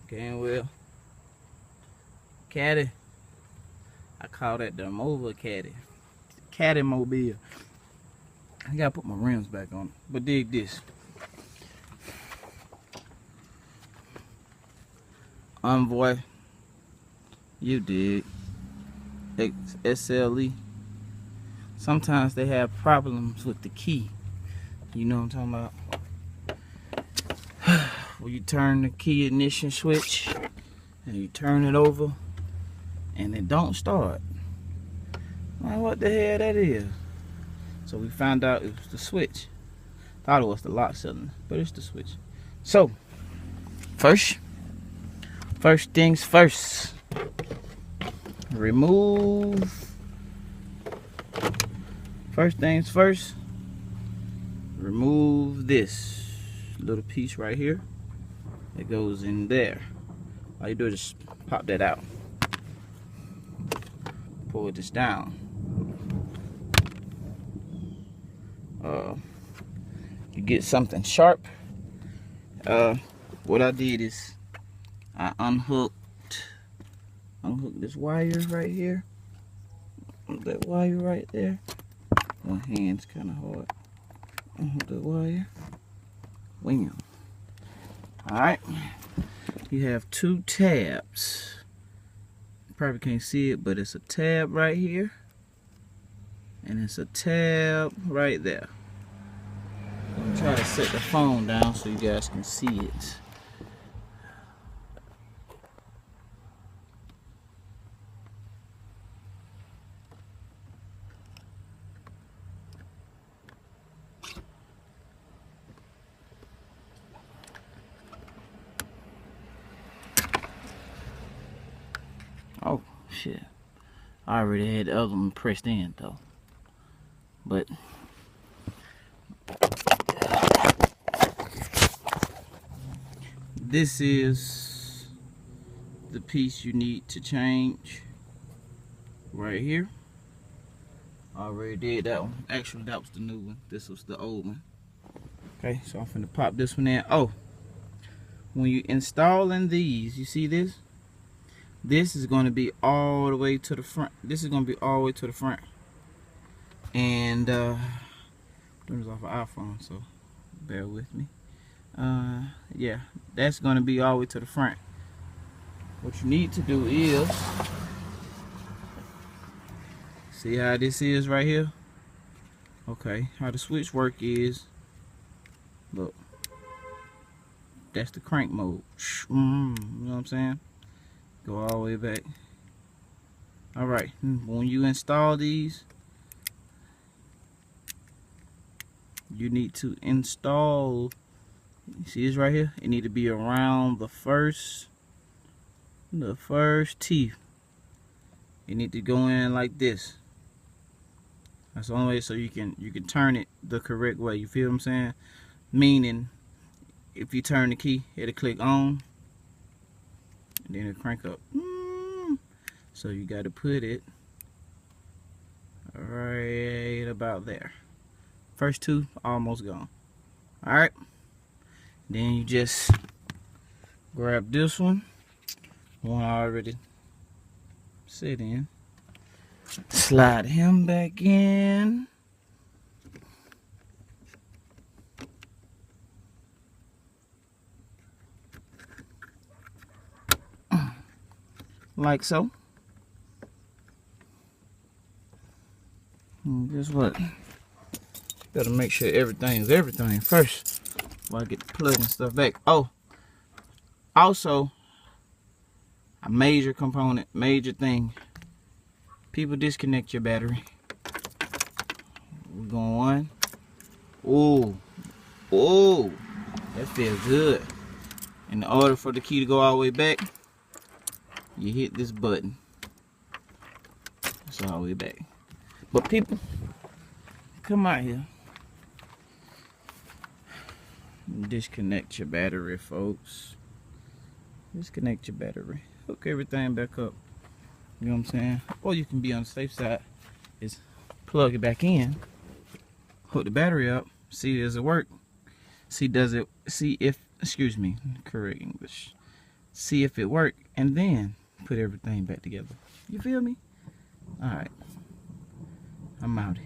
Game well. Caddy. I call that the Mobile Caddy. Caddy Mobile. I gotta put my rims back on it. But dig this. Envoy. You dig. SLE. Sometimes they have problems with the key. You know what I'm talking about? When you turn the key ignition switch and you turn it over and it don't start. Man, what the hell that is? So we found out it was the switch. Thought it was the lock cylinder, but it's the switch. So first things first. First things first. Remove this little piece right here. It goes in there. All you do is just pop that out. Pull this down. You get something sharp. What I did is I unhooked this wire right here. That wire right there. My hand's kind of hard. Unhook the wire. Wham. Alright. You have two tabs. You probably can't see it, but it's a tab right here. And it's a tab right there. I'm trying to set the phone down so you guys can see it. Oh shit. I already had the other one pressed in though. But this is the piece you need to change right here. I already did that one. Actually, that was the new one. This was the old one. Okay, so I'm finna pop this one in. Oh, when you installing these, you see this? This is going to be all the way to the front. This is going to be all the way to the front. And this is off an iPhone, so bear with me. Yeah, that's going to be all the way to the front. What you need to do is, see how this is right here? Okay, how the switch work is, look, that's the crank mode. You know what I'm saying? Go all the way back. Alright, when you install these, you need to install, you see this right here? It need to be around the first teeth. You need to go in like this. That's the only way so you can turn it the correct way. You feel what I'm saying? Meaning, if you turn the key, it'll click on, and then it'll crank up. So you got to put it right about there. First two almost gone. Alright, then you just grab this one I already set in, slide him back in, like so. And guess what? Gotta make sure everything's everything first before I get the plug and stuff back. Oh, also, a major component, major thing. People disconnect your battery. We're going one. Oh, that feels good. In order for the key to go all the way back, you hit this button. It's all the way back. But people, come out here. Disconnect your battery, folks. Disconnect your battery. Hook everything back up. You know what I'm saying? Or you can be on the safe side, is plug it back in, hook the battery up, see does it work, see if, excuse me, correct English, see if it worked, and then put everything back together. You feel me? Alright. I'm out.